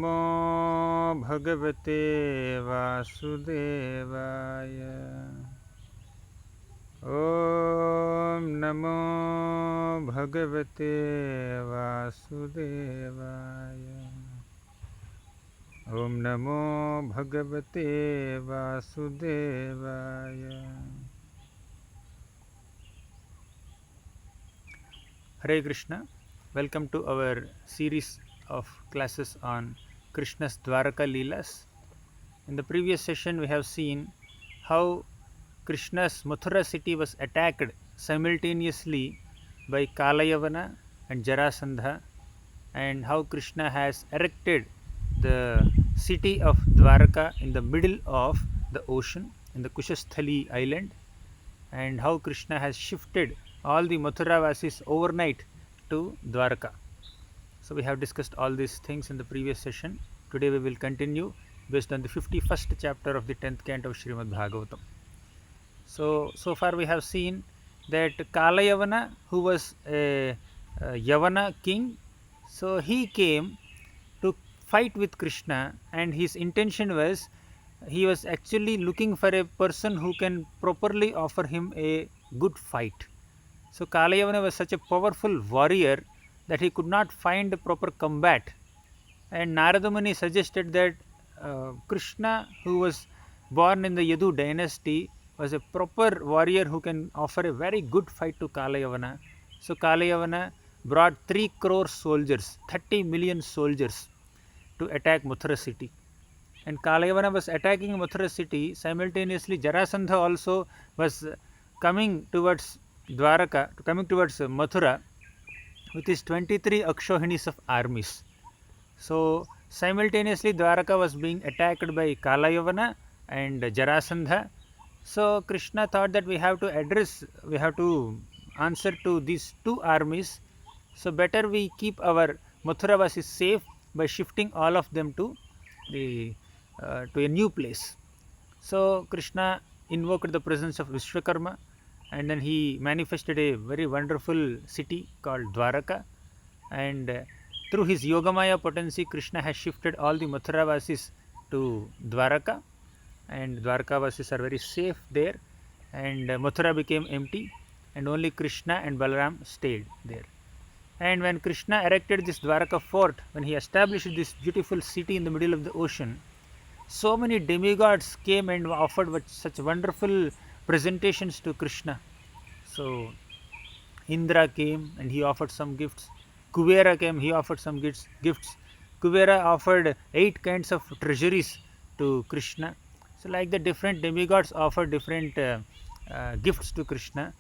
नमो भगवते वासुदेवाय। ॐ नमो भगवते वासुदेवाय। ॐ नमो भगवते वासुदेवाय। Hare Krishna. Welcome to our series of classes on Krishna's Dwaraka Leelas. In the previous session, we have seen how Krishna's Mathura city was attacked simultaneously by Kalayavana and Jarasandha, and how Krishna has erected the city of Dwaraka in the middle of the ocean in the Kushasthali island, and how Krishna has shifted all the Mathuravasis overnight to Dwaraka. So we have discussed all these things in the previous session. Today we will continue based on the 51st chapter of the 10th canto of Srimad Bhagavatam. So far we have seen that Kalayavana, who was a Yavana king, so he came to fight with Krishna, and his intention was he was actually looking for a person who can properly offer him a good fight. So Kalayavana was such a powerful warrior that he could not find a proper combat, and Narada Muni suggested that Krishna, who was born in the Yadu dynasty, was a proper warrior who can offer a very good fight to Kalayavana. So Kalayavana brought 3 crore soldiers, 30 million soldiers, to attack Mathura city. And Kalayavana was attacking Mathura city. Simultaneously, Jarasandha also was coming towards Dwaraka, coming towards Mathura with his 23 Akshohinis of armies. So simultaneously, Dwaraka was being attacked by Kalayavana and Jarasandha. So Krishna thought that we have to answer to these two armies. So better we keep our Mathuravasis safe by shifting all of them to a new place. So Krishna invoked the presence of Vishwakarma, and then he manifested a very wonderful city called Dwaraka, and through his Yogamaya potency, Krishna has shifted all the Mathuravasis to Dwaraka, and Dwarkavasis are very safe there, and Mathura became empty, and only Krishna and Balaram stayed there. And when Krishna erected this Dwaraka fort, when he established this beautiful city in the middle of the ocean, so many demigods came and offered such wonderful presentations to Krishna. So Indra came and he offered some gifts. Kuvera came, he offered some gifts. Kuvera offered 8 kinds of treasuries to Krishna. So like the different demigods offered different gifts to Krishna,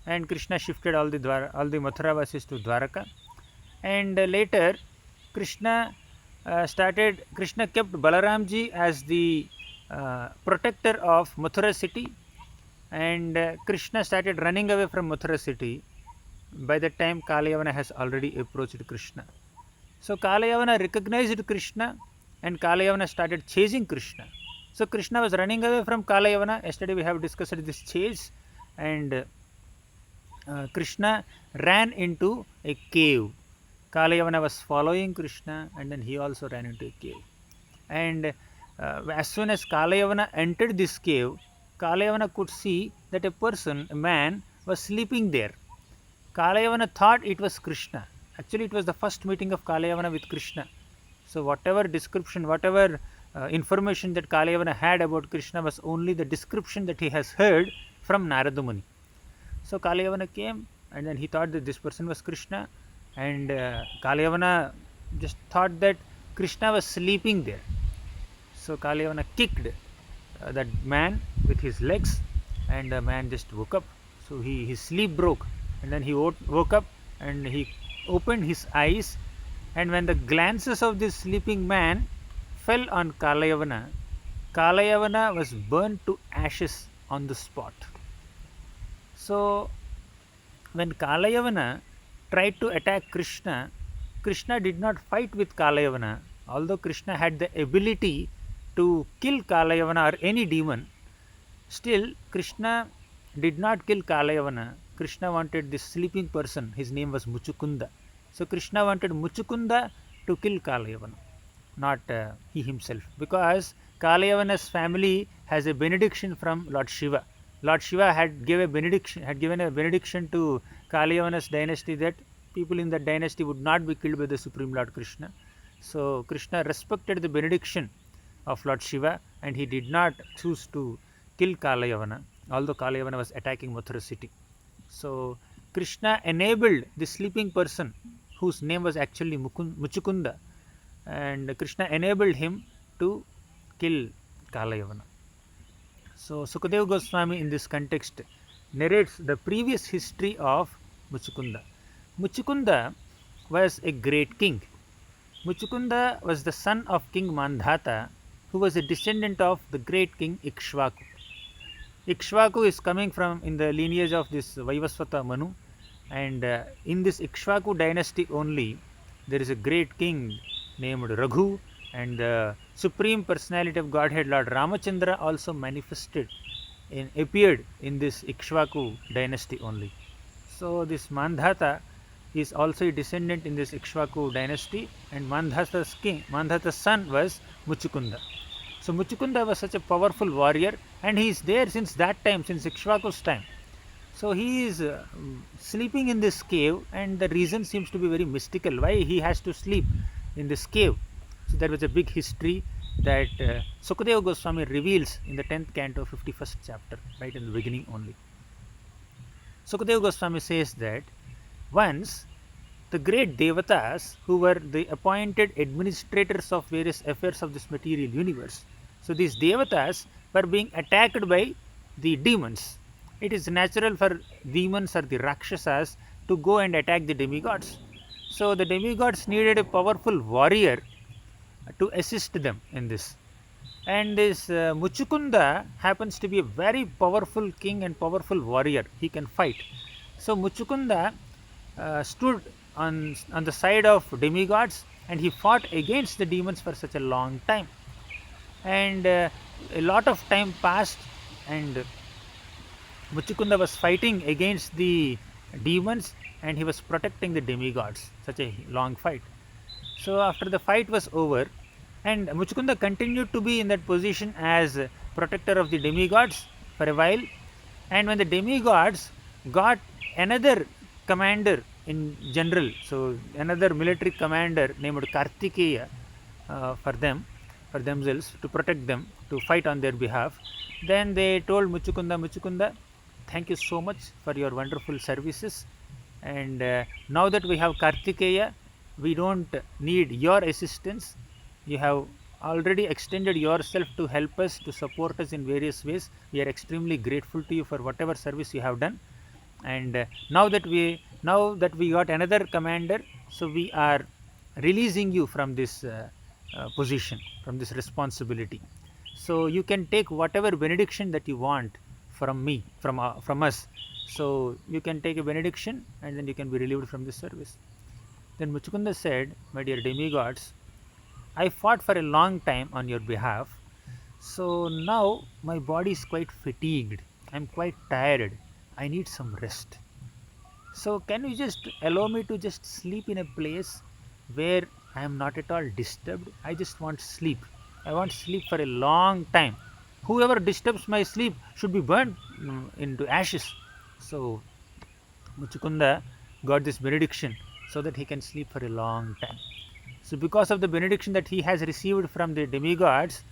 and Krishna shifted all the Mathuravasis to Dwaraka. And later Krishna kept Balaramji as the protector of Mathura city, and Krishna started running away from Mathura city. By that time, Kalayavana has already approached Krishna. So Kalayavana recognized Krishna, and Kalayavana started chasing Krishna. So Krishna was running away from Kalayavana. Yesterday we have discussed this chase, and Krishna ran into a cave. Kalayavana was following Krishna, and then he also ran into a cave. And as soon as Kalayavana entered this cave, Kalayavana could see that a man, was sleeping there. Kalayavana thought it was Krishna. Actually, it was the first meeting of Kalayavana with Krishna. So whatever description, whatever information that Kalayavana had about Krishna was only the description that he has heard from Narada Muni. So Kalayavana came, and then he thought that this person was Krishna, and Kalayavana just thought that Krishna was sleeping there. So Kalayavana kicked that man with his legs, and the man just woke up. So his sleep broke, and then he woke up and he opened his eyes, and when the glances of this sleeping man fell on Kalayavana, Kalayavana was burned to ashes on the spot. So when Kalayavana tried to attack Krishna, Krishna did not fight with Kalayavana. Although Krishna had the ability to kill Kalayavana or any demon, still Krishna did not kill Kalayavana. Krishna wanted this sleeping person. His name was Muchukunda. So Krishna wanted Muchukunda to kill Kalayavana. not he himself, because Kalayavana's family has a benediction from Lord Shiva. Lord Shiva had given a benediction to Kalayavana's dynasty that people in that dynasty would not be killed by the Supreme Lord Krishna. So Krishna respected the benediction of Lord Shiva, and he did not choose to kill Kalayavana, although Kalayavana was attacking Mathura city. So Krishna enabled the sleeping person, whose name was actually Muchukunda, and Krishna enabled him to kill Kalayavana. So Sukadeva Goswami in this context narrates the previous history of Muchukunda. Muchukunda was a great king. Muchukunda was the son of King Mandhata, who was a descendant of the great king Ikshvaku. Ikshvaku is coming from in the lineage of this Vaivasvata Manu, and in this Ikshvaku dynasty only there is a great king named Raghu, and the supreme personality of Godhead Lord Ramachandra also appeared in this Ikshvaku dynasty only. So this Mandhata is also a descendant in this Ikshvaku dynasty, and Mandhata's son was Muchukunda. So Muchukunda was such a powerful warrior, and he is there since that time, since Ikshvaku's time. So he is sleeping in this cave, and the reason seems to be very mystical. Why he has to sleep in this cave? So there was a big history that Sukadeva Goswami reveals in the 10th canto, 51st chapter, right in the beginning only. Sukadeva Goswami says that once the great devatas, who were the appointed administrators of various affairs of this material universe, so these devatas were being attacked by the demons. It is natural for demons or the rakshasas to go and attack the demigods. So the demigods needed a powerful warrior to assist them in this. And this Muchukunda happens to be a very powerful king and powerful warrior. He can fight. So Muchukunda stood on the side of demigods, and he fought against the demons for such a long time. And a lot of time passed, and Muchukunda was fighting against the demons, and he was protecting the demigods. Such a long fight. So after the fight was over, and Muchukunda continued to be in that position as protector of the demigods for a while, and when the demigods got another commander in general, so another military commander named Kartikeya for themselves, to protect them, to fight on their behalf, then they told Muchukunda, thank you so much for your wonderful services, and now that we have Kartikeya, we don't need your assistance. You have already extended yourself to help us, to support us in various ways. We are extremely grateful to you for whatever service you have done. And now that we got another commander, so we are releasing you from this position, from this responsibility. So you can take whatever benediction that you want from me, from us. So you can take a benediction, and then you can be relieved from this service. Then Muchukunda said, my dear demigods, I fought for a long time on your behalf, so now my body is quite fatigued. I am quite tired. I need some rest. So can you just allow me to just sleep in a place where I am not at all disturbed? I just want sleep. I want sleep for a long time. Whoever disturbs my sleep should be burned into ashes. So Muchukunda got this benediction so that he can sleep for a long time. So because of the benediction that he has received from the demigods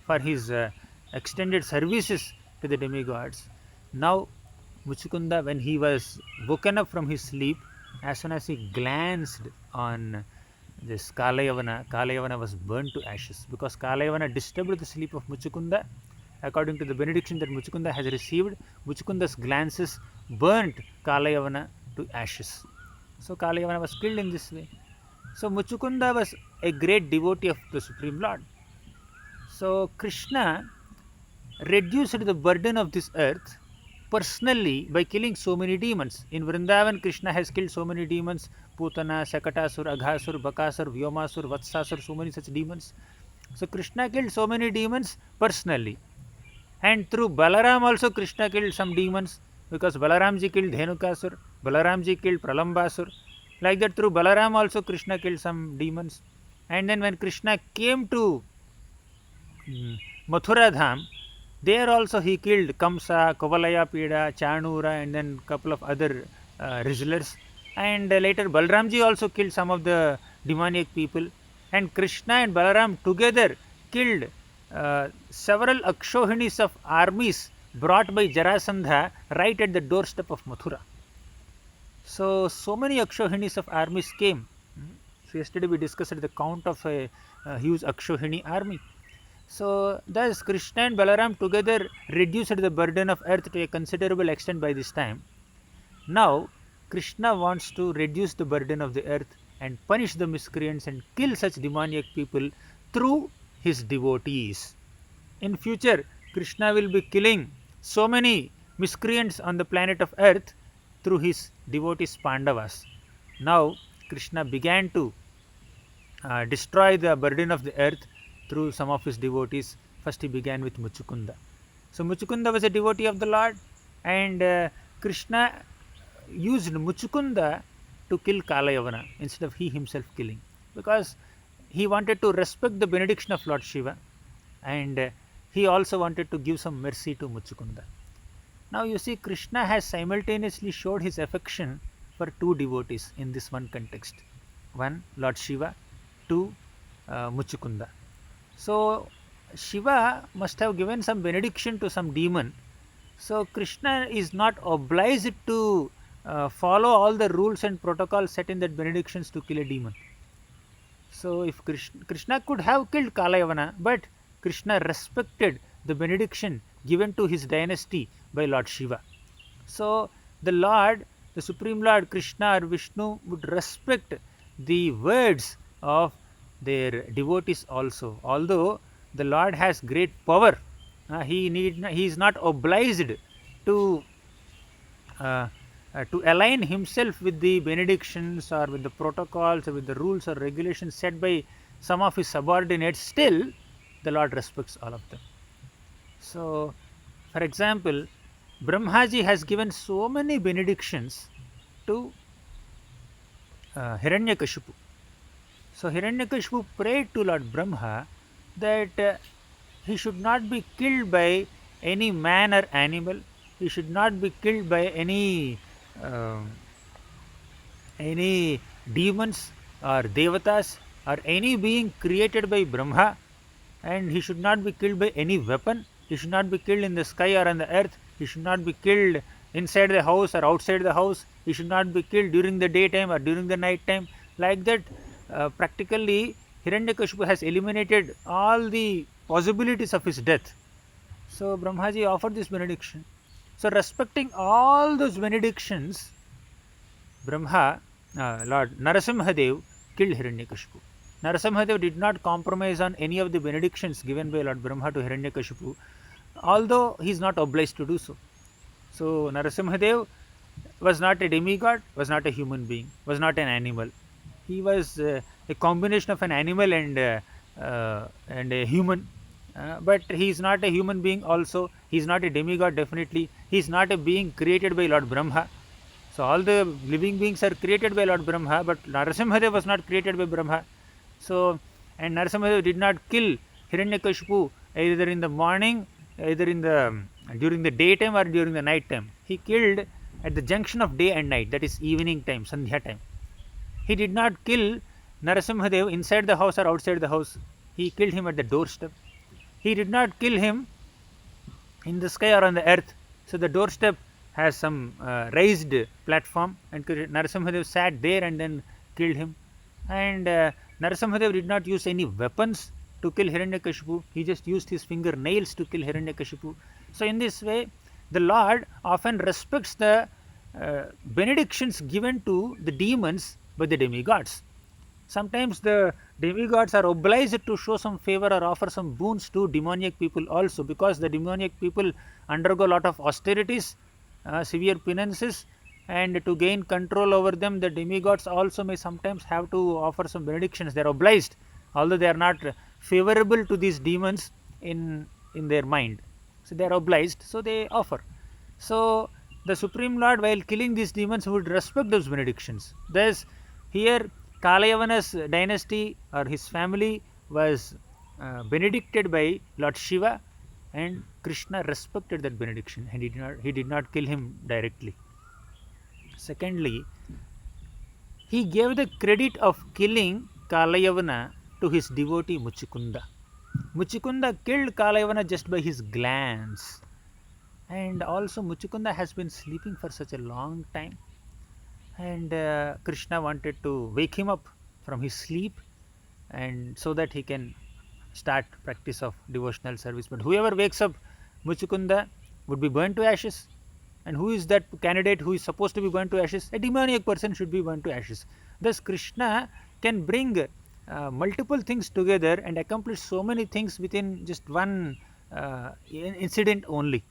for his extended services to the demigods, now Muchukunda, when he was woken up from his sleep, as soon as he glanced on this Kalayavana was burned to ashes, because Kalayavana disturbed the sleep of Muchukunda. According to the benediction that Muchukunda has received, Muchukunda's glances burnt Kalayavana to ashes. So Kalayavana was killed in this way. So Muchukunda was a great devotee of the Supreme Lord. So Krishna reduced the burden of this earth personally by killing so many demons. In Vrindavan, Krishna has killed so many demons: Putana, Shakatasur, Aghasur, Bakasur, Vyomasur, Vatsasur, so many such demons. So Krishna killed so many demons personally. And through Balaram also Krishna killed some demons, because Balaramji killed Dhenukasur, Balaramji killed Pralambasur. Like that, through Balaram also Krishna killed some demons. And then when Krishna came to Mathura Dham, there also he killed Kamsa, Kavalaya Pida, Chanura, and then couple of other wrestlers. And later Balramji also killed some of the demoniac people. And Krishna and Balaram together killed several Akshohinis of armies brought by Jarasandha right at the doorstep of Mathura. So many Akshohinis of armies came. So yesterday we discussed the count of a huge Akshohini army. So thus Krishna and Balaram together reduced the burden of earth to a considerable extent by this time. Now Krishna wants to reduce the burden of the earth and punish the miscreants and kill such demoniac people through his devotees. In future, Krishna will be killing so many miscreants on the planet of earth through his devotees Pandavas. Now Krishna began to destroy the burden of the earth through some of his devotees. First he began with Muchukunda. So Muchukunda was a devotee of the Lord, and Krishna used Muchukunda to kill Kalayavana instead of he himself killing, because he wanted to respect the benediction of Lord Shiva, and he also wanted to give some mercy to Muchukunda. Now you see, Krishna has simultaneously showed his affection for two devotees in this one context. One, Lord Shiva; two, Muchukunda. So Shiva must have given some benediction to some demon. So Krishna is not obliged to follow all the rules and protocols set in that benedictions to kill a demon. So if Krishna could have killed Kalayavana, but Krishna respected the benediction given to his dynasty by Lord Shiva. So the Lord, the Supreme Lord Krishna or Vishnu would respect the words of their devotees also. Although the Lord has great power, he is not obliged to align himself with the benedictions or with the protocols or with the rules or regulations set by some of his subordinates. Still the Lord respects all of them. So for example, Brahmaji has given so many benedictions to Hiranyakashipu. So Hiranyakashipu prayed to Lord Brahma that he should not be killed by any man or animal. He should not be killed by uh, any demons or devatas or any being created by Brahma, and he should not be killed by any weapon. He should not be killed in the sky or on the earth. He should not be killed inside the house or outside the house. He should not be killed during the daytime or during the night time. Like that, practically Hiranyakashipu has eliminated all the possibilities of his death. So Brahmaji offered this benediction. So respecting all those benedictions, Lord Narasimhadev killed Hiranyakashipu. Narasimhadev did not compromise on any of the benedictions given by Lord Brahma to Hiranyakashipu, although he is not obliged to do so. So Narasimhadev was not a demigod, was not a human being, was not an animal. He was a combination of an animal and a human. But he is not a human being also. He is not a demigod, definitely. He is not a being created by Lord Brahma. So all the living beings are created by Lord Brahma, but Narasimhadev was not created by Brahma. So, and Narasimhadev did not kill Hiranyakashipu either in the morning, either in the during the daytime or during the night time. He killed at the junction of day and night, that is evening time, Sandhya time. He did not kill Narasimhadev inside the house or outside the house. He killed him at the doorstep. He did not kill him in the sky or on the earth. So the doorstep has some raised platform, and Narasimhadev sat there and then killed him. And Narasimhadev did not use any weapons to kill Hiranyakashipu. He just used his fingernails to kill Hiranyakashipu. So in this way, the Lord often respects the benedictions given to the demons by the demigods. Sometimes the demigods are obliged to show some favor or offer some boons to demoniac people also, because the demoniac people undergo a lot of austerities, severe penances, and to gain control over them, the demigods also may sometimes have to offer some benedictions. They are obliged, although they are not favorable to these demons in their mind. So they are obliged, so they offer. So the Supreme Lord, while killing these demons, would respect those benedictions. Thus, here Kalayavana's dynasty or his family was benedicted by Lord Shiva, and Krishna respected that benediction, and he did not kill him directly. Secondly, he gave the credit of killing Kalayavana to his devotee Muchikunda. Muchikunda killed Kalayavana just by his glance. And also Muchikunda has been sleeping for such a long time, and Krishna wanted to wake him up from his sleep, and so that he can start practice of devotional service. But whoever wakes up Muchikunda would be burned to ashes. And who is that candidate who is supposed to be burned to ashes? A demoniac person should be burned to ashes. Thus Krishna can bring multiple things together and accomplish so many things within just one incident only.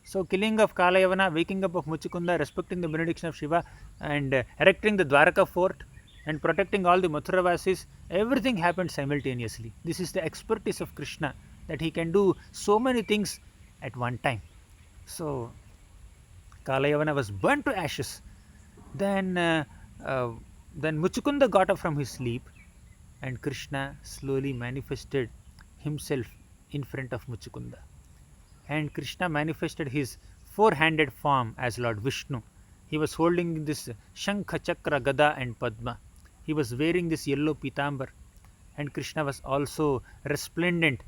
So killing of Kalayavana, waking up of Muchikunda, respecting the benediction of Shiva, and erecting the Dwaraka fort, and protecting all the Mathuravasis, everything happened simultaneously. This is the expertise of Krishna, that he can do so many things at one time. So Kalayavana was burnt to ashes. Then, then Muchikunda got up from his sleep, and Krishna slowly manifested himself in front of Muchikunda. And Krishna manifested his four-handed form as Lord Vishnu. He was holding this Shankha, Chakra, Gada and Padma. He was wearing this yellow pitambar, and Krishna was also resplendent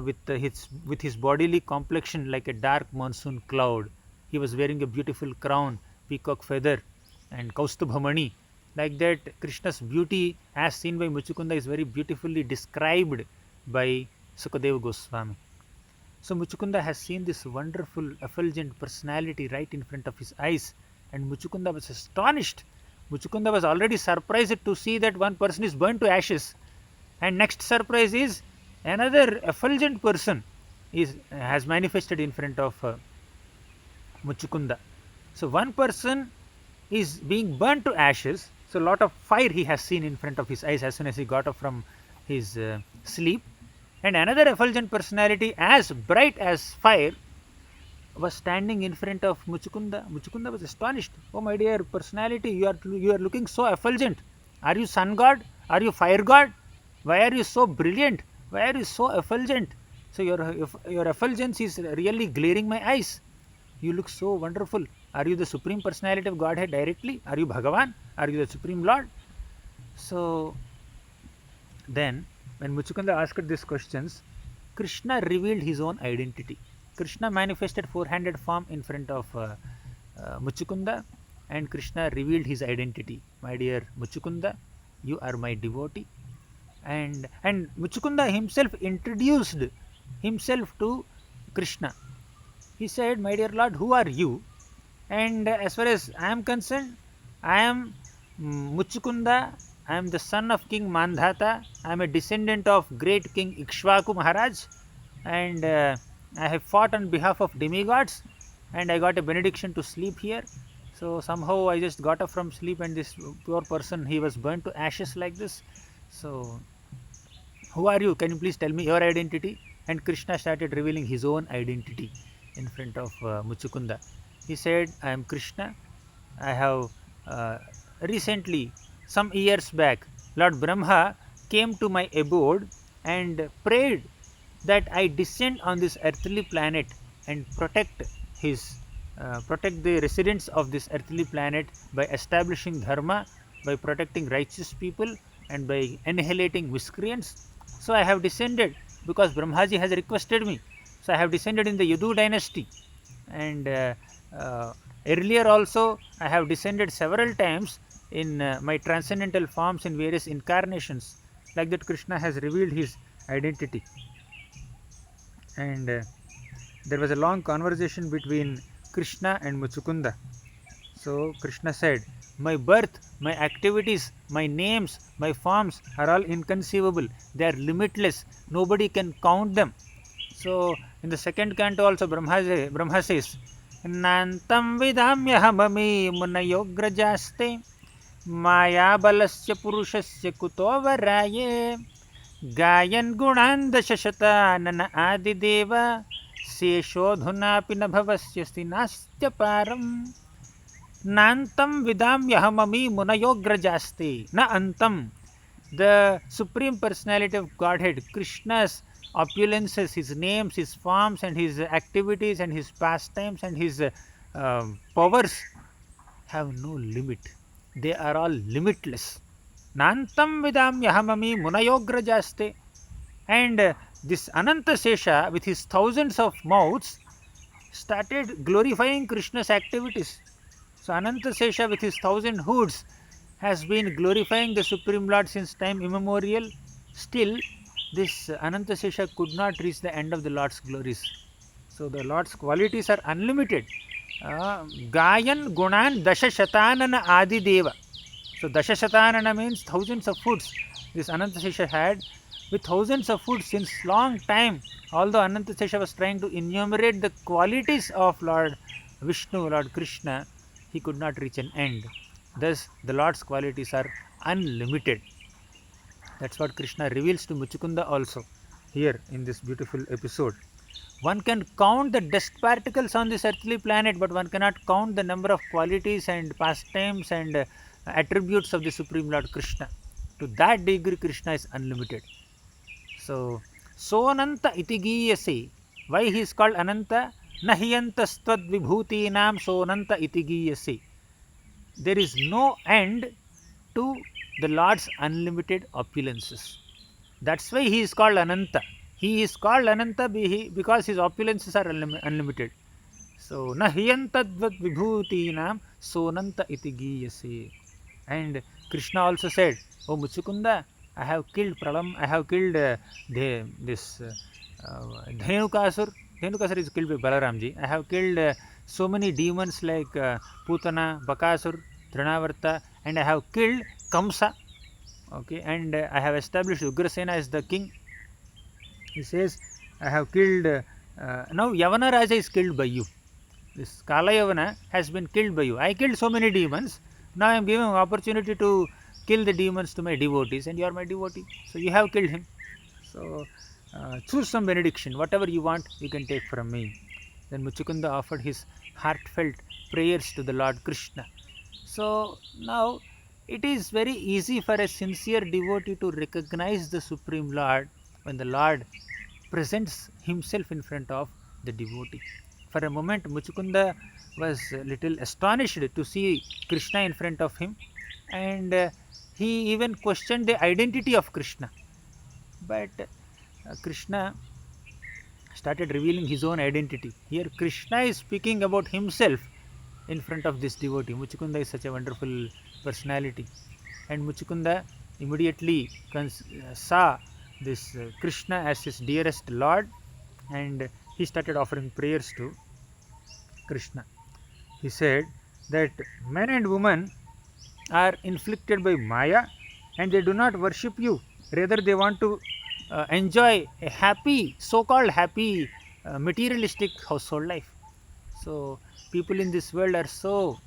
with his bodily complexion like a dark monsoon cloud. He was wearing a beautiful crown, peacock feather, and Kaustubhamani. Like that, Krishna's beauty, as seen by Muchikunda, is very beautifully described by Sukadeva Goswami. So Muchikunda has seen this wonderful, effulgent personality right in front of his eyes, and Muchikunda was astonished. Muchikunda was already surprised to see that one person is burned to ashes, and next surprise is another effulgent person has manifested in front of Muchikunda. So one person is being burnt to ashes. So a lot of fire he has seen in front of his eyes as soon as he got up from his sleep, and another effulgent personality as bright as fire was standing in front of Muchikunda. Muchikunda was astonished. Oh my dear personality, you are looking so effulgent. Are you sun god? Are you fire god? Why are you so brilliant? Why are you so effulgent? So your effulgence is really glaring my eyes. You look so wonderful. Are you the supreme personality of Godhead directly? Are you Bhagavan? Are you the supreme Lord? So then, when Muchikunda asked these questions, Krishna revealed his own identity. Krishna manifested four-handed form in front of Muchikunda, and Krishna revealed his identity. My dear Muchikunda, you are my devotee. And Muchikunda himself introduced himself to Krishna. He said, my dear Lord, who are you? And as far as I am concerned, I am Muchikunda. I am the son of King Mandhata. I am a descendant of great King Ikshvaku Maharaj, and I have fought on behalf of demigods, and I got a benediction to sleep here. So somehow I just got up from sleep, and this poor person, he was burnt to ashes like this. So who are you? Can you please tell me your identity? And Krishna started revealing his own identity in front of Muchikunda. He said, I am Krishna. I have recently, some years back, Lord Brahma came to my abode and prayed that I descend on this earthly planet and protect the residents of this earthly planet by establishing dharma, by protecting righteous people, and by annihilating miscreants. So I have descended because Brahmaji has requested me. So I have descended in the Yadu dynasty, and earlier also I have descended several times in my transcendental forms in various incarnations. Like that, Krishna has revealed his identity. And there was a long conversation between Krishna and Muchikunda. So Krishna said, my birth, my activities, my names, my forms are all inconceivable. They are limitless. Nobody can count them. So in the second canto also Brahma says, Nantam vidamyahamami munayograjaste मायाबलस्य पुरुषस्य कुतो वराये गायन् गुणान् दशशतानन आदिदेव शेषोऽधुनापि न भवस्यस्ति नास्त्यपारम्. Nantam vidam yahamami munayograjaste na antam. The Supreme Personality of Godhead, Krishna's opulences, his names, his forms, and his activities, and his pastimes, and his powers have no limit. They are all limitless. Nantam vidam yahamami munayograjaste. And this Ananta Sesha, with his thousands of mouths, started glorifying Krishna's activities. So Ananta Sesha, with his thousand hoods, has been glorifying the Supreme Lord since time immemorial. Still, this Ananta Sesha could not reach the end of the Lord's glories. So the Lord's qualities are unlimited. Gayan Gunan Dasha Shatanana Adi Deva. So Dasha Shatanana means thousands of hoods. This Ananta Sesha had with thousands of hoods since long time. Although Ananta Sesha was trying to enumerate the qualities of Lord Vishnu, Lord Krishna, he could not reach an end. Thus, the Lord's qualities are unlimited. That's what Krishna reveals to Muchukunda also here in this beautiful episode. One can count the dust particles on this earthly planet, but one cannot count the number of qualities and pastimes and attributes of the Supreme Lord Krishna. To that degree, Krishna is unlimited. So, Sonanta itigiyase. Why he is called Ananta? Nahiyantastvad vibhutinam sonanta itigiyase. There is no end to the Lord's unlimited opulences. That's why he is called Ananta. He is called Ananta because his opulences are unlimited. So, Nahiyantadvat vibhutinam sonanta iti giyase. And Krishna also said, "O Muchukunda, I have killed Pralam, I have killed this Dhenukasur. Dhenukasur is killed by Balaramji. I have killed so many demons like Putana, Bakasur, Trinavarta, and I have killed Kamsa. Okay, and I have established Ugrasena as the king." He says, I have killed, now Yavana Raja is killed by you. This Kala Yavana has been killed by you. I killed so many demons. Now I am giving opportunity to kill the demons to my devotees, and you are my devotee. So you have killed him. So choose some benediction. Whatever you want, you can take from me. Then Muchukunda offered his heartfelt prayers to the Lord Krishna. So now it is very easy for a sincere devotee to recognize the Supreme Lord when the Lord presents himself in front of the devotee. For a moment, Muchukunda was a little astonished to see Krishna in front of him, and he even questioned the identity of Krishna. But Krishna started revealing his own identity. Here, Krishna is speaking about himself in front of this devotee. Muchukunda is such a wonderful personality, and Muchukunda immediately saw this Krishna as his dearest Lord, and he started offering prayers to Krishna. He said that men and women are inflicted by Maya and they do not worship you, rather, they want to enjoy a happy, so called happy, materialistic household life. So, people in this world are so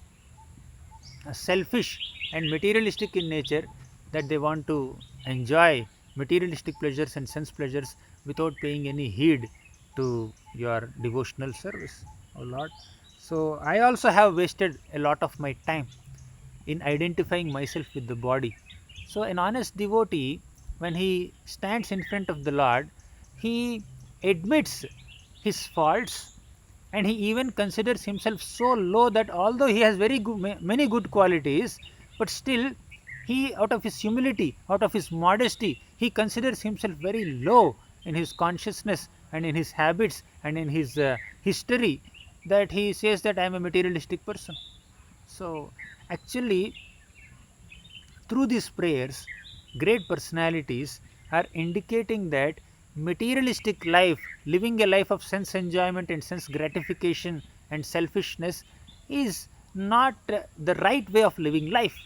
selfish and materialistic in nature that they want to enjoy materialistic pleasures and sense pleasures without paying any heed to your devotional service, oh Lord. So, I also have wasted a lot of my time in identifying myself with the body. So, an honest devotee, when he stands in front of the Lord, he admits his faults, and he even considers himself so low that although he has very good, many good qualities, but still he, out of his humility, out of his modesty, he considers himself very low in his consciousness and in his habits and in his history, that he says that I am a materialistic person. So actually, through these prayers, great personalities are indicating that materialistic life, living a life of sense enjoyment and sense gratification and selfishness, is not the right way of living life.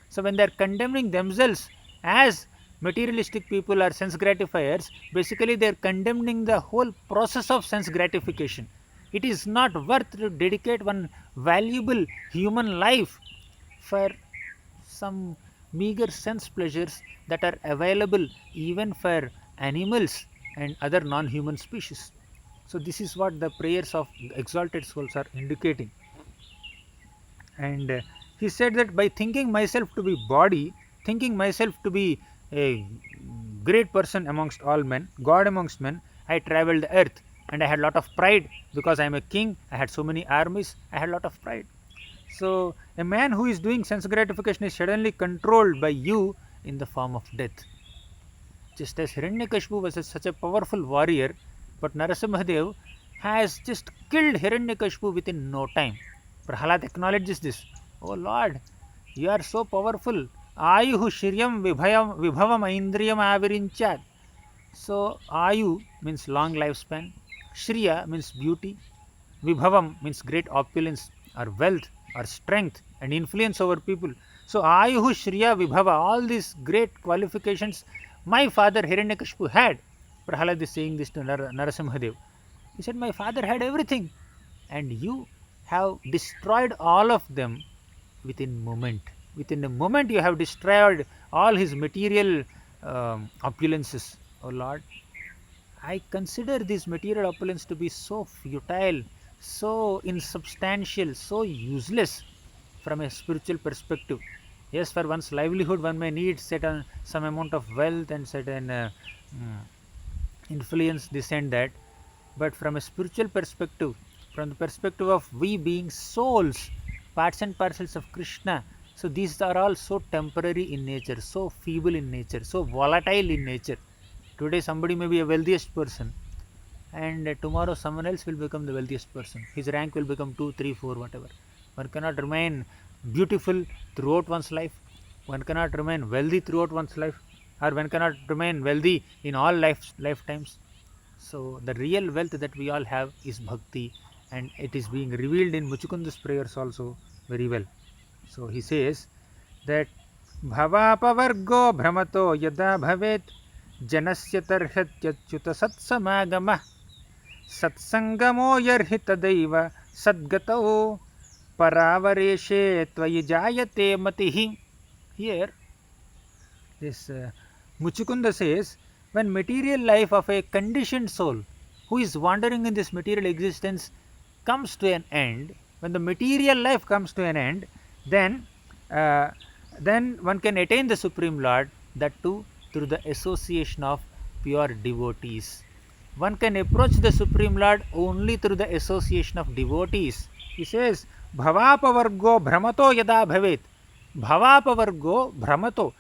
So, when they are condemning themselves as materialistic people or sense gratifiers, basically they are condemning the whole process of sense gratification. It is not worth to dedicate one valuable human life for some meager sense pleasures that are available even for animals and other non-human species. So this is what the prayers of exalted souls are indicating. And he said that by thinking myself to be body, thinking myself to be a great person amongst all men, God amongst men, I traveled the earth, and I had a lot of pride because I am a king. I had so many armies. I had a lot of pride. So a man who is doing sense gratification is suddenly controlled by you in the form of death. Just as Hiranyakashipu was such a powerful warrior, but Narasimhadev has just killed Hiranyakashipu within no time. Prahalad acknowledges this. Oh Lord, you are so powerful. Ayuhu shiryam vibhavam aindriyam avirinchat. So Ayu means long lifespan, Shriya means beauty, Vibhavam means great opulence or wealth or strength and influence over people. So Ayuhu Shriya Vibhava, all these great qualifications my father Hiranyakashipu had. Prahalad is saying this to Narasimhadev. He said, my father had everything, and you have destroyed all of them within moment. Within a moment you have destroyed all his material opulences. Oh Lord, I consider this material opulence to be so futile, so insubstantial, so useless from a spiritual perspective. Yes, for one's livelihood, one may need certain some amount of wealth and certain mm, influence, this and that. But from a spiritual perspective, from the perspective of we being souls, parts and parcels of Krishna, so these are all so temporary in nature, so feeble in nature, so volatile in nature. Today somebody may be a wealthiest person, and tomorrow someone else will become the wealthiest person. His rank will become 2, 3, 4, whatever. One cannot remain beautiful throughout one's life. One cannot remain wealthy throughout one's life, or one cannot remain wealthy in all lifetimes. So the real wealth that we all have is bhakti, and it is being revealed in Muchukunda's prayers also very well. So he says that bhavapavargo brahmato yada bhavet janasya tarhatyachyuta satsamagamah satsangamo yarhi tadaiva sadgatau paravareshe tvayi jayate matihi. Here this Muchukunda says, when material life of a conditioned soul who is wandering in this material existence comes to an end, when the material life comes to an end, then uh, then one can attain the Supreme Lord, that too through the association of pure devotees. One can approach the Supreme Lord only through the association of devotees. He says, Bhavapavargo Brahmato yada bhavet. Bhavapavargo Brahmato.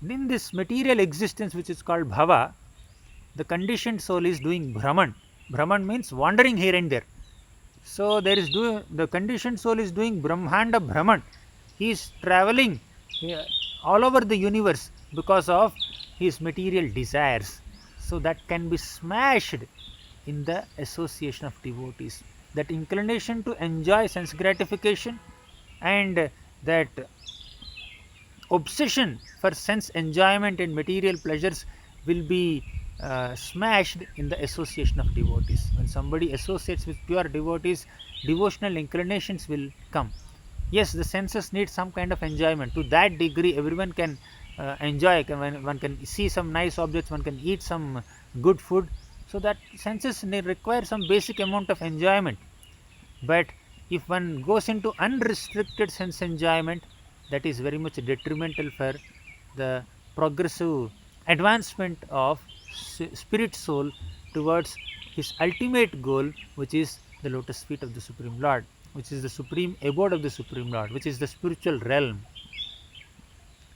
In this material existence which is called Bhava, the conditioned soul is doing Brahman. Brahman means wandering here and there. So there is the conditioned soul is doing Brahmanda Brahman. He is traveling all over the universe because of his material desires. So that can be smashed in the association of devotees. That inclination to enjoy sense gratification and that obsession for sense enjoyment and material pleasures will be smashed in the association of devotees. When somebody associates with pure devotees, devotional inclinations will come. Yes, the senses need some kind of enjoyment. To that degree, everyone can enjoy. One can see some nice objects, one can eat some good food. So that senses require some basic amount of enjoyment. But if one goes into unrestricted sense enjoyment, that is very much detrimental for the progressive advancement of spirit soul towards his ultimate goal, which is the lotus feet of the Supreme Lord, which is the supreme abode of the Supreme Lord, which is the spiritual realm.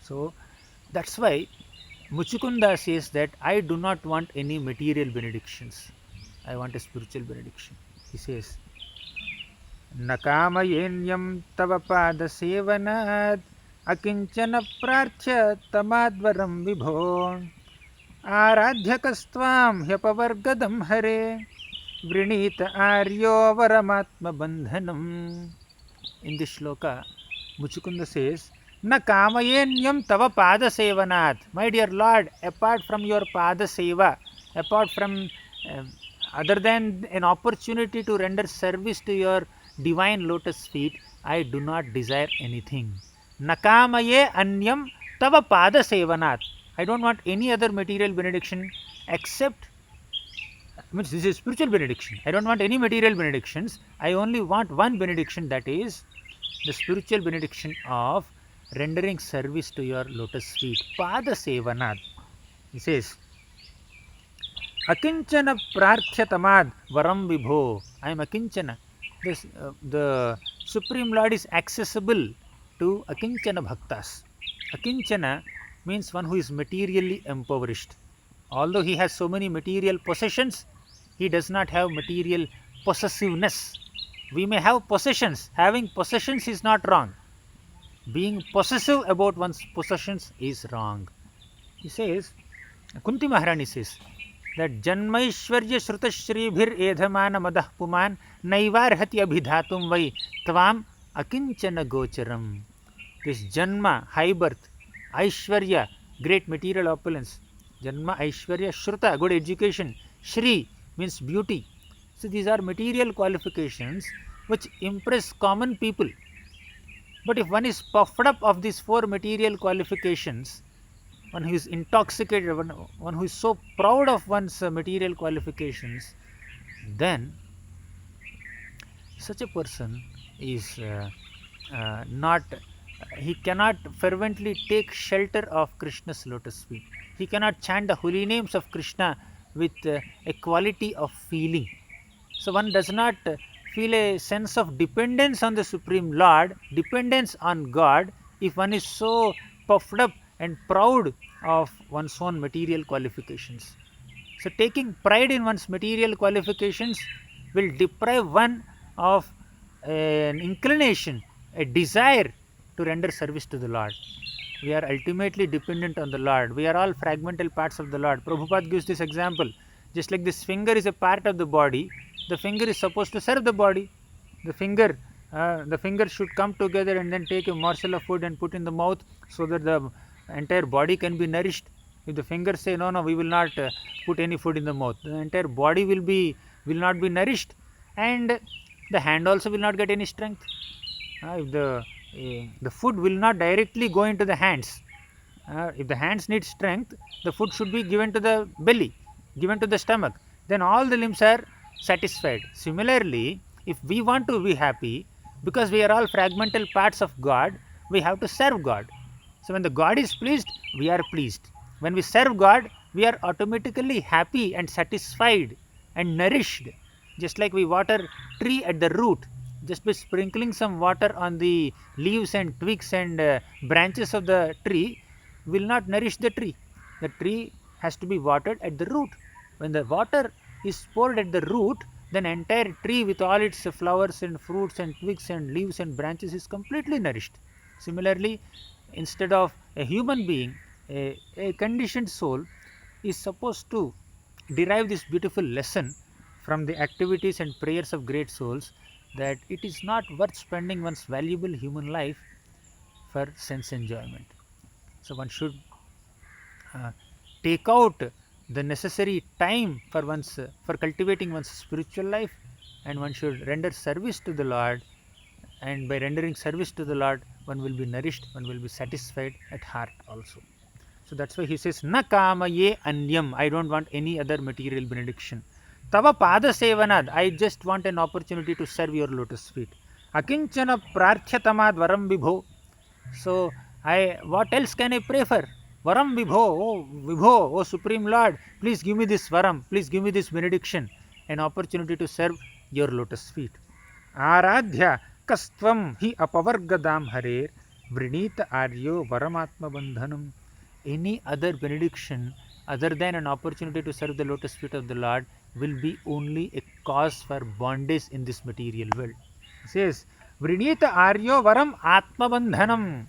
So that's why Muchukunda says that I do not want any material benedictions. I want a spiritual benediction. He says, न कामयेन्यं तव पादसेवनात् अकिञ्चन प्रार्थ्य तमाद्वरं विभो आराध्यकस्त्वां ह्यपवर्गदं हरे वृणीत आर्यो वरमात्मबन्धनम्. In this shloka, Muchukunda says, Na kamayenyam tava pada sevanat. My dear Lord, apart from your pada seva, apart from other than an opportunity to render service to your divine lotus feet, I do not desire anything. Nakamaye anyam tava pada sevanat. I don't want any other material benediction except, means this is spiritual benediction. I don't want any material benedictions. I only want one benediction, that is the spiritual benediction of rendering service to your lotus feet. Pada Sevanad. He says, Akinchana Prarthyatamad Varam Vibho. I am Akinchana. The Supreme Lord is accessible to Akinchana Bhaktas. Akinchana means one who is materially impoverished. Although he has so many material possessions, he does not have material possessiveness. We may have possessions. Having possessions is not wrong. Being possessive about one's possessions is wrong. He says, Kunti Maharani says that Janmaishwarya Shrutashribhir Edhamana Madah Puman Naivarhati Abhidhatum Vai Tvam Akinchana Gocharam. This Janma, high birth, Aishwarya, great material opulence, Janma, Aishwarya, Shruta, good education, Shri means beauty. So these are material qualifications which impress common people. But if one is puffed up of these four material qualifications, one who is intoxicated, one who is so proud of one's material qualifications, then such a person is not, he cannot fervently take shelter of Krishna's lotus feet. He cannot chant the holy names of Krishna with a quality of feeling. So one does not feel a sense of dependence on the Supreme Lord, dependence on God, if one is so puffed up and proud of one's own material qualifications. So taking pride in one's material qualifications will deprive one of an inclination, a desire to render service to the Lord. We are ultimately dependent on the Lord. We are all fragmental parts of the Lord. Prabhupada gives this example. Just like this finger is a part of the body, the finger is supposed to serve the body. The finger should come together and then take a morsel of food and put in the mouth so that the entire body can be nourished. If the fingers say no, we will not put any food in the mouth, the entire body will not be nourished, and the hand also will not get any strength. If the food will not directly go into the hands, if the hands need strength, the food should be given to the belly, given to the stomach, then all the limbs are satisfied. Similarly, if we want to be happy, because we are all fragmental parts of God, we have to serve God. So when the God is pleased, we are pleased. When we serve God, we are automatically happy and satisfied and nourished. Just like we water tree at the root, just by sprinkling some water on the leaves and twigs and branches of the tree will not nourish the tree. The tree has to be watered at the root. When the water is poured at the root, then entire tree with all its flowers and fruits and twigs and leaves and branches is completely nourished. Similarly, instead of a human being, a conditioned soul is supposed to derive this beautiful lesson from the activities and prayers of great souls, that it is not worth spending one's valuable human life for sense enjoyment. So one should take out the necessary time for cultivating one's spiritual life, and one should render service to the Lord, and by rendering service to the Lord, one will be nourished, one will be satisfied at heart also. So that's why he says, Na kamaye anyam, I don't want any other material benediction. Tava pada sevanad, I just want an opportunity to serve your lotus feet. Akinchana prarthyatamad varam vibho. So what else can I pray for? Varam vibho, oh Supreme Lord, please give me this varam, please give me this benediction, an opportunity to serve your lotus feet. Aradhya kastvam hi apavargadam harer vrinita aryo varamatma bandhanam. Any other benediction other than an opportunity to serve the lotus feet of the Lord will be only a cause for bondage in this material world. It says, Vrinita aryo varam atma bandhanam.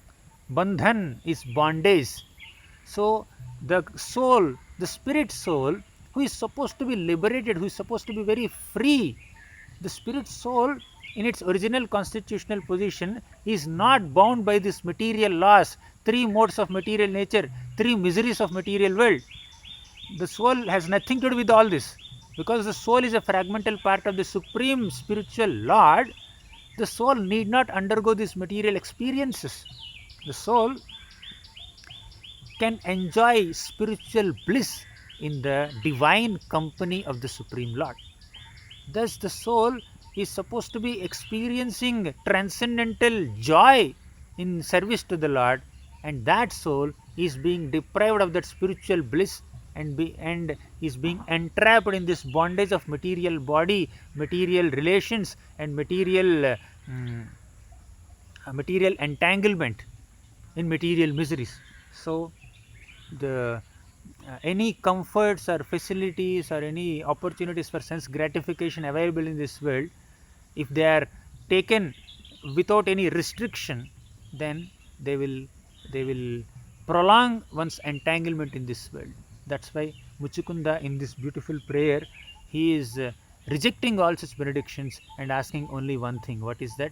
Bandhan is bondage. So the soul, the spirit soul, who is supposed to be liberated, who is supposed to be very free, the spirit soul in its original constitutional position is not bound by this material laws, three modes of material nature, three miseries of material world. The soul has nothing to do with all this. Because the soul is a fragmental part of the supreme spiritual Lord, the soul need not undergo these material experiences. The soul can enjoy spiritual bliss in the divine company of the Supreme Lord. Thus the soul is supposed to be experiencing transcendental joy in service to the Lord, and that soul is being deprived of that spiritual bliss and is being entrapped in this bondage of material body, material relations, and material entanglement in material miseries. So the any comforts or facilities or any opportunities for sense gratification available in this world, if they are taken without any restriction, then they will prolong one's entanglement in this world. That's why Muchukunda in this beautiful prayer, he is rejecting all such benedictions and asking only one thing. What is that?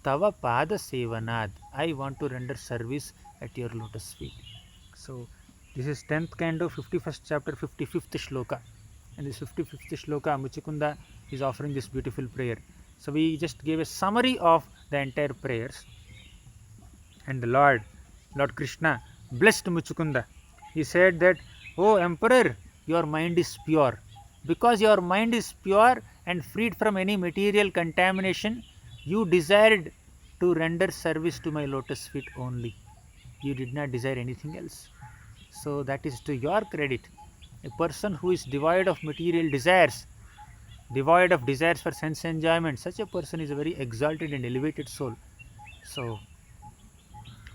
Tava pada sevanad. I want to render service at your lotus feet. So this is 10th canto, 51st chapter, 55th shloka. And this 55th shloka, Muchukunda is offering this beautiful prayer. So we just gave a summary of the entire prayers. And the Lord Krishna blessed Muchukunda. He said that, "Oh Emperor, your mind is pure. Because your mind is pure and freed from any material contamination, you desired to render service to my lotus feet only. You did not desire anything else. So that is to your credit. A person who is devoid of material desires, devoid of desires for sense enjoyment, such a person is a very exalted and elevated soul." So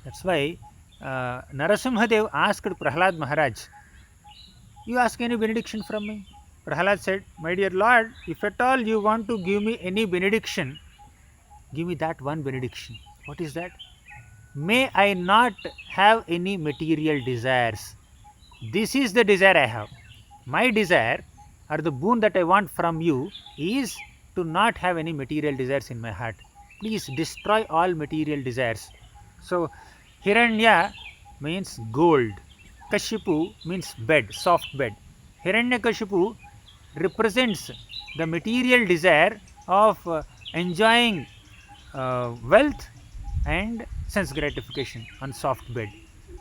that's why Narasimhadev asked Prahlad Maharaj, "You ask any benediction from me?" Prahlad said, "My dear Lord, if at all you want to give me any benediction, give me that one benediction." What is that? "May I not have any material desires. This is the desire I have. My desire, or the boon that I want from you, is to not have any material desires in my heart. Please destroy all material desires." So Hiranya means gold. Kashipu means bed, soft bed. Hiranyakashipu represents the material desire of enjoying wealth and sense gratification on soft bed.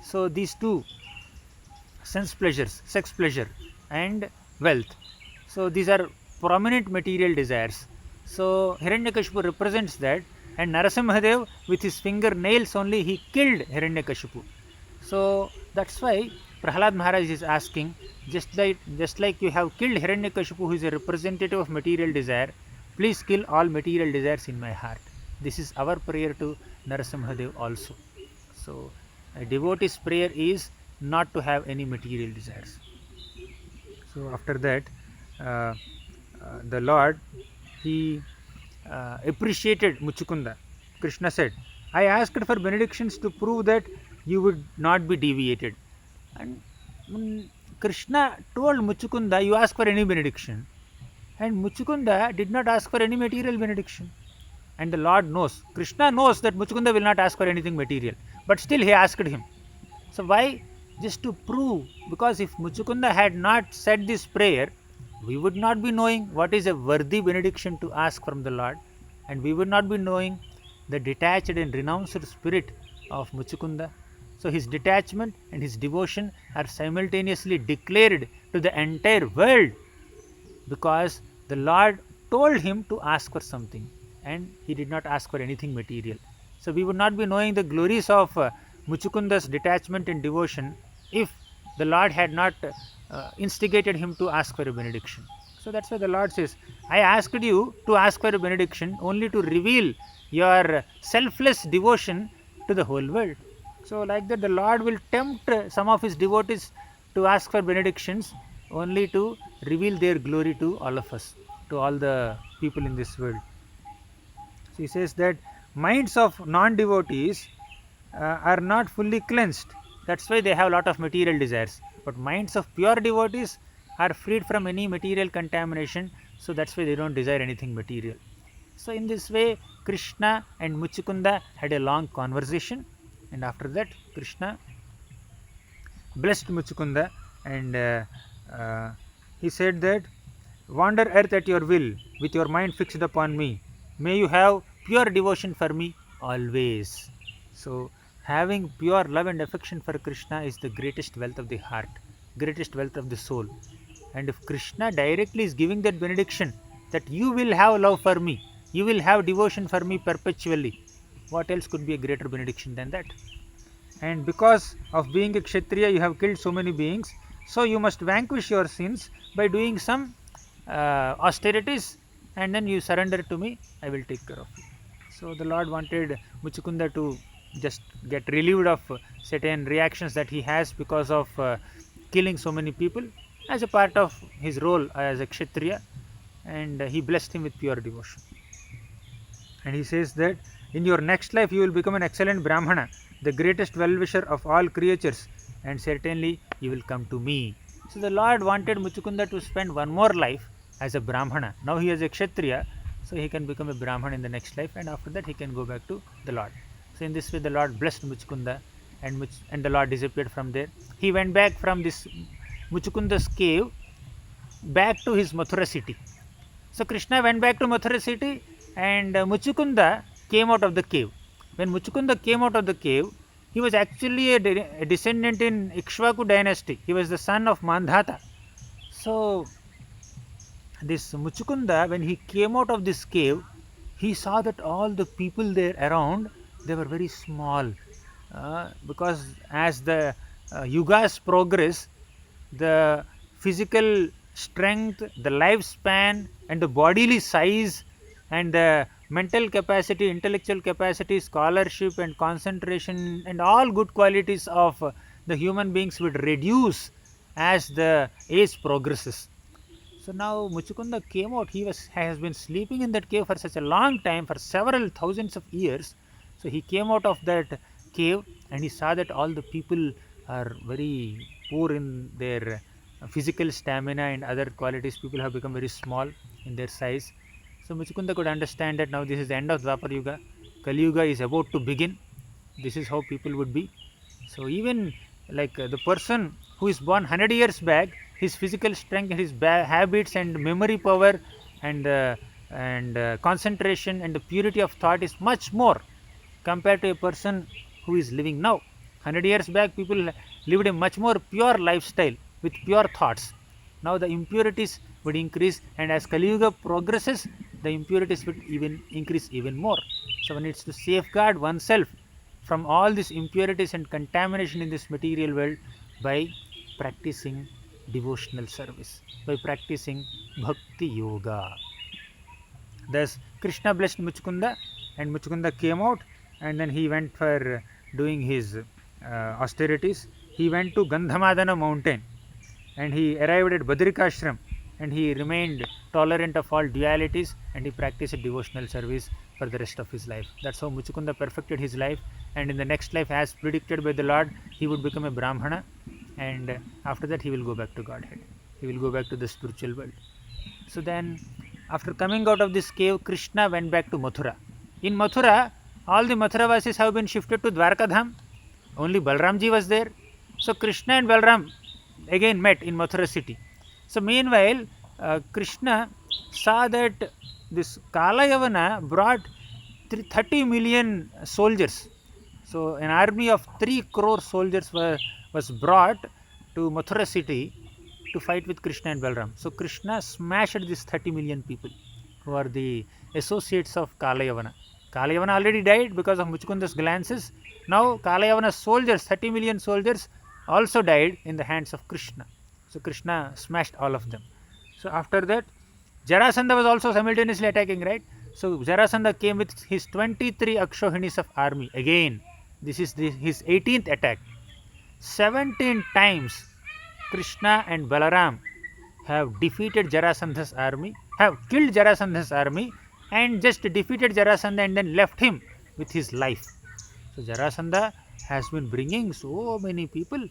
So these two, sense pleasures, sex pleasure and wealth, so these are prominent material desires. So Hiranyakashipu represents that, and Narasimhadev with his fingernails only he killed Hiranyakashipu. So that's why Prahlad Maharaj is asking, just like you have killed Hiranyakashipu, who is a representative of material desire, please kill all material desires in my heart. This is our prayer to Narasimhadev also. So a devotee's prayer is not to have any material desires. So after that, the Lord, he appreciated Muchukunda. Krishna said, "I asked for benedictions to prove that you would not be deviated." And Krishna told Muchukunda, "You ask for any benediction." And Muchukunda did not ask for any material benediction. And the Lord knows, Krishna knows that Muchukunda will not ask for anything material. But still he asked him. So why? Just to prove, because if Muchukunda had not said this prayer, we would not be knowing what is a worthy benediction to ask from the Lord, and we would not be knowing the detached and renounced spirit of Muchukunda. So his detachment and his devotion are simultaneously declared to the entire world, because the Lord told him to ask for something and he did not ask for anything material. So we would not be knowing the glories of Muchukunda's detachment and devotion if the Lord had not instigated him to ask for a benediction. So that's why the Lord says, "I asked you to ask for a benediction only to reveal your selfless devotion to the whole world." So like that, the Lord will tempt some of his devotees to ask for benedictions only to reveal their glory to all of us, to all the people in this world. So he says that minds of non-devotees are not fully cleansed. That's why they have a lot of material desires. But minds of pure devotees are freed from any material contamination. So that's why they don't desire anything material. So in this way, Krishna and Muchukunda had a long conversation. And after that, Krishna blessed Muchukunda, and he said that, "Wander earth at your will, with your mind fixed upon me. May you have pure devotion for me always." So having pure love and affection for Krishna is the greatest wealth of the heart, greatest wealth of the soul. And if Krishna directly is giving that benediction that you will have love for me, you will have devotion for me perpetually. What else could be a greater benediction than that? And because of being a Kshatriya, you have killed so many beings, so you must vanquish your sins by doing some austerities, and then you surrender to me, I will take care of you. So the Lord wanted Muchukunda to just get relieved of certain reactions that he has because of killing so many people as a part of his role as a Kshatriya, and he blessed him with pure devotion. And he says that in your next life you will become an excellent Brahmana, the greatest well-wisher of all creatures, and certainly you will come to me. So the Lord wanted Muchukunda to spend one more life as a Brahmana. Now he is a Kshatriya, so he can become a Brahmana in the next life, and after that he can go back to the Lord. So in this way the Lord blessed Muchukunda, and the Lord disappeared from there. He went back from this Muchukunda's cave back to his Mathura city. So Krishna went back to Mathura city, and Muchukunda came out of the cave. When Muchukunda came out of the cave, he was actually a descendant in Ikshvaku dynasty. He was the son of Mandhata. So this Muchukunda, when he came out of this cave, he saw that all the people there around, they were very small, because as the yugas progress, the physical strength, the lifespan, and the bodily size, and the mental capacity, intellectual capacity, scholarship, and concentration, and all good qualities of the human beings would reduce as the age progresses. So now Muchukunda came out. He has been sleeping in that cave for such a long time, for several thousands of years. So he came out of that cave, and he saw that all the people are very poor in their physical stamina and other qualities. People have become very small in their size. So Muchukunda could understand that now this is the end of Dwapar Yuga. Kali Yuga is about to begin. This is how people would be. So even like the person who is born 100 years back, his physical strength, his habits and memory power, and concentration and the purity of thought is much more compared to a person who is living now. 100 years back, people lived a much more pure lifestyle with pure thoughts. Now the impurities would increase, and as Kali Yuga progresses, the impurities would even increase even more. So one needs to safeguard oneself from all these impurities and contamination in this material world by practicing devotional service, by practicing bhakti yoga. Thus Krishna blessed Muchukunda, and Muchukunda came out, and then he went for doing his austerities. He went to Gandhamadana mountain, and he arrived at Badrikashram, and he remained tolerant of all dualities, and he practiced devotional service for the rest of his life. That's how Muchukunda perfected his life, and in the next life, as predicted by the Lord, he would become a Brahmana, and after that he will go back to Godhead. He will go back to the spiritual world. So then, after coming out of this cave, Krishna went back to Mathura. In Mathura, all the Mathuravasis have been shifted to Dwarkadham. Only Balramji was there. So Krishna and Balram again met in Mathura city. So meanwhile, Krishna saw that this Kalayavana brought 30 million soldiers. So an army of 3 crore soldiers was brought to Mathura city to fight with Krishna and Balram. So Krishna smashed these 30 million people who are the associates of Kalayavana. Kalayavana already died because of Muchukunda's glances. Now Kalayavana's soldiers, 30 million soldiers, also died in the hands of Krishna. So Krishna smashed all of them. So after that, Jarasandha was also simultaneously attacking, right? So Jarasandha came with his 23 Akshohinis of army. Again, this is his 18th attack. 17 times Krishna and Balaram have defeated Jarasandha's army, have killed Jarasandha's army, and just defeated Jarasandha and then left him with his life. So Jarasandha has been bringing so many people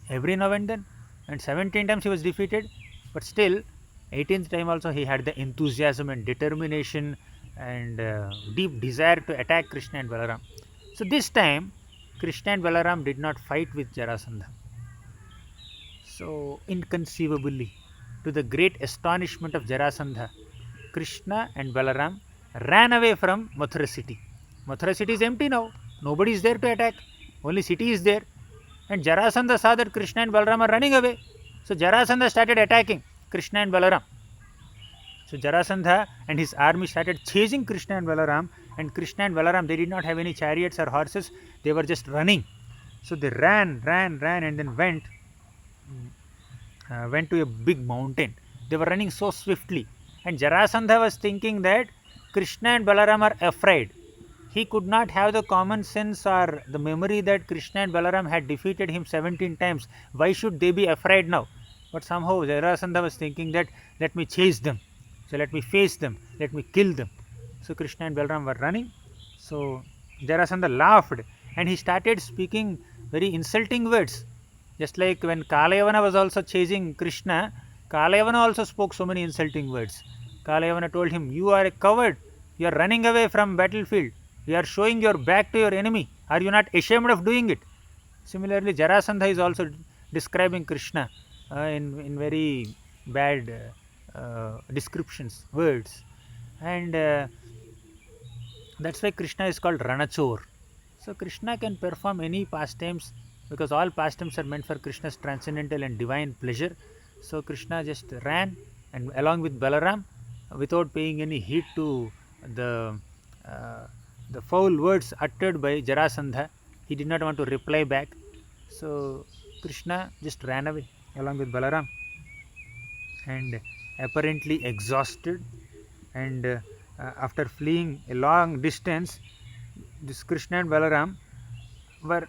every now and then, and 17 times he was defeated, but still 18th time also he had the enthusiasm and determination and deep desire to attack Krishna and Balaram. So this time Krishna and Balaram did not fight with Jarasandha. So inconceivably, to the great astonishment of Jarasandha, Krishna and Balaram ran away from Mathura city. Mathura city is empty now. Nobody is there to attack. Only city is there. And Jarasandha saw that Krishna and Balaram are running away. So Jarasandha started attacking Krishna and Balaram. So Jarasandha and his army started chasing Krishna and Balaram, and Krishna and Balaram, they did not have any chariots or horses, they were just running. So they ran, and then went to a big mountain. They were running so swiftly, and Jarasandha was thinking that Krishna and Balaram are afraid. He could not have the common sense or the memory that Krishna and Balaram had defeated him 17 times. Why should they be afraid now? But somehow Jarasandha was thinking that let me chase them. So let me face them. Let me kill them. So Krishna and Balaram were running. So Jarasandha laughed and he started speaking very insulting words. Just like when Kalayavana was also chasing Krishna, Kalayavana also spoke so many insulting words. Kalayavana told him, "You are a coward. You are running away from battlefield. You are showing your back to your enemy. Are you not ashamed of doing it?" Similarly, Jarasandha is also describing Krishna in very bad descriptions, words. And that's why Krishna is called Ranachor. So Krishna can perform any pastimes because all pastimes are meant for Krishna's transcendental and divine pleasure. So Krishna just ran and along with Balaram without paying any heed to the uh, the foul words uttered by Jarasandha. He did not want to reply back. So Krishna just ran away along with Balaram, and apparently exhausted, and after fleeing a long distance, this Krishna and Balaram were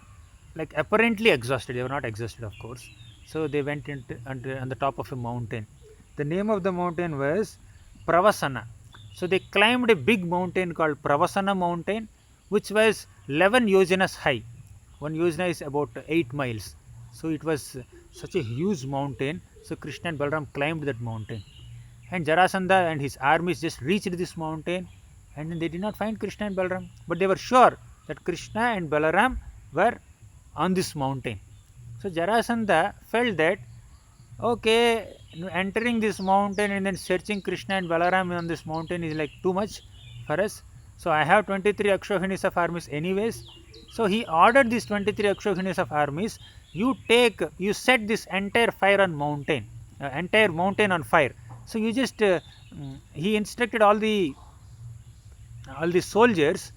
like apparently exhausted. They were not exhausted, of course. So they went on the top of a mountain. The name of the mountain was Pravasana. So they climbed a big mountain called Pravasana mountain, which was 11 yojanas high. One yojana is about 8 miles. So it was such a huge mountain. So Krishna and Balaram climbed that mountain. And Jarasandha and his armies just reached this mountain, and then they did not find Krishna and Balaram. But they were sure that Krishna and Balaram were on this mountain. So Jarasandha felt that, okay, entering this mountain and then searching Krishna and Balaram on this mountain is like too much for us. So I have 23 Akshohinis of armies anyways. So he ordered these 23 Akshohinis of armies, you set this entire fire on mountain, entire mountain on fire. So you just, he instructed all the soldiers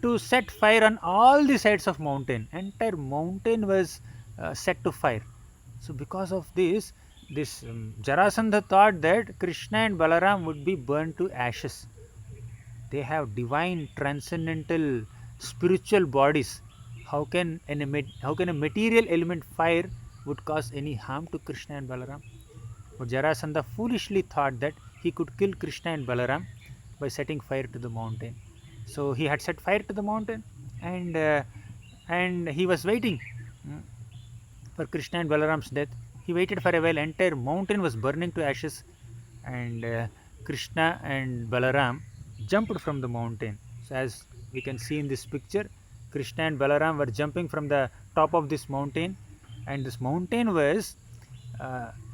to set fire on all the sides of mountain. Entire mountain was set to fire. So because of this Jarasandha thought that Krishna and Balaram would be burned to ashes. They have divine, transcendental, spiritual bodies. How can a material element fire would cause any harm to Krishna and Balaram? But Jarasandha foolishly thought that he could kill Krishna and Balaram by setting fire to the mountain. So he had set fire to the mountain, and he was waiting for Krishna and Balaram's death. He waited for a while. Entire mountain was burning to ashes, and Krishna and Balaram jumped from the mountain. So as we can see in this picture, Krishna and Balaram were jumping from the top of this mountain, and this mountain was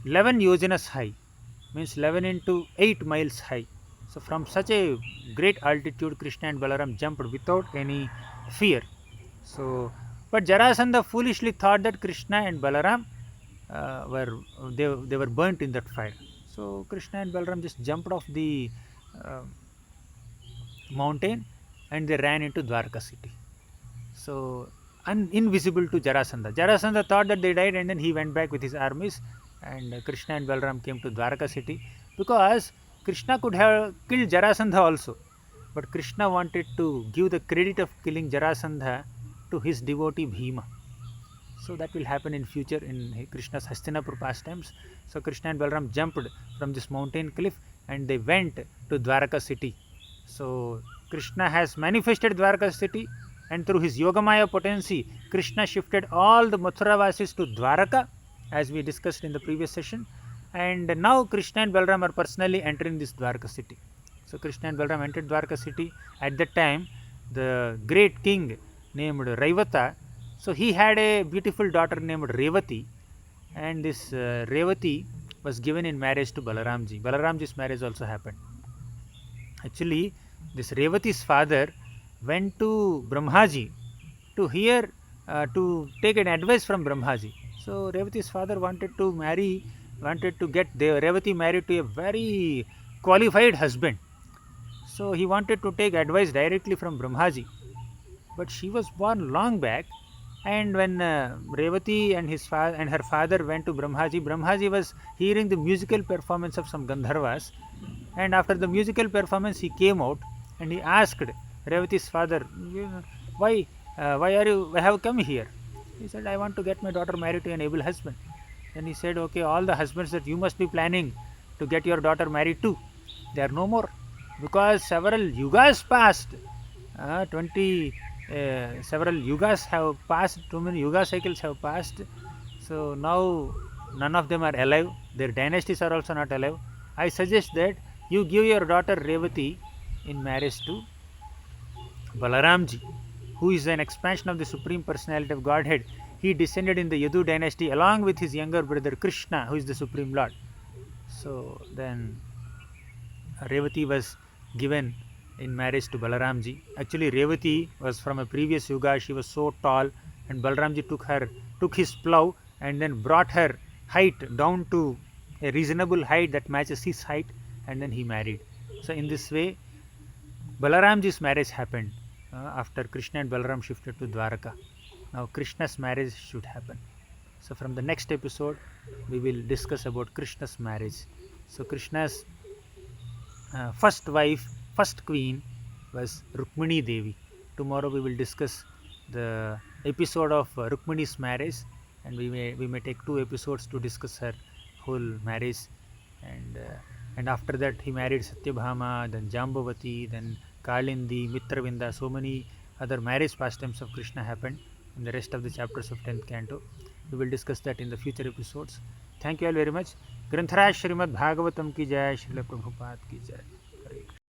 11 yojanas high, means 11 into 8 miles high. So from such a great altitude, Krishna and Balaram jumped without any fear. So, but Jarasandha foolishly thought that Krishna and Balaram they were burnt in that fire. So Krishna and Balaram just jumped off the uh, mountain, and they ran into Dwarka city. So invisible to Jarasandha. Jarasandha thought that they died, and then he went back with his armies, and Krishna and Balaram came to Dwarka city, because Krishna could have killed Jarasandha also, but Krishna wanted to give the credit of killing Jarasandha to his devotee Bhima. So that will happen in future in Krishna's Hastinapur pastimes. So Krishna and Balaram jumped from this mountain cliff, and they went to Dwarka city. So Krishna has manifested Dwarka city, and through his Yogamaya potency, Krishna shifted all the Mathuravasis to Dwaraka, as we discussed in the previous session. And now Krishna and Balaram are personally entering this Dwarka city. So Krishna and Balaram entered Dwarka city. At that time, the great king named Raivata, so he had a beautiful daughter named Revati, and this Revati was given in marriage to Balaramji. Balaramji's marriage also happened. Actually, this Revati's father went to Brahmaji to hear, to take an advice from Brahmaji. So Revati's father wanted to get Revati married to a very qualified husband. So he wanted to take advice directly from Brahmaji. But she was born long back, and when Revati and and her father went to Brahmaji, Brahmaji was hearing the musical performance of some Gandharvas, and after the musical performance he came out and he asked Revati's father, why why have you come here? He said, I want to get my daughter married to an able husband. Then he said, okay, all the husbands that you must be planning to get your daughter married to, they are no more, because several yugas passed. 20 several yugas have passed, too many yuga cycles have passed. So now none of them are alive, their dynasties are also not alive. I suggest that you give your daughter Revati in marriage to Balaramji, who is an expansion of the Supreme Personality of Godhead. He descended in the Yadu dynasty along with his younger brother Krishna, who is the Supreme Lord. So then Revati was given in marriage to Balaramji. Actually, Revati was from a previous yuga. She was so tall, and Balaramji took his plow and then brought her height down to a reasonable height that matches his height, and then he married. So in this way, Balaramji's marriage happened after Krishna and Balaram shifted to Dwaraka. Now Krishna's marriage should happen. So from the next episode, we will discuss about Krishna's marriage. So Krishna's first wife, first queen was Rukmini Devi. Tomorrow we will discuss the episode of Rukmini's marriage, and we may take 2 episodes to discuss her whole marriage. And after that he married Satyabhama, then Jambavati, then Kalindi, Mitravinda. So many other marriage pastimes of Krishna happened in the rest of the chapters of 10th canto. We will discuss that in the future episodes. Thank you all very much. ग्रंथराज Shrimad Bhagavatam की जय, श्रील प्रभुपाद की जय.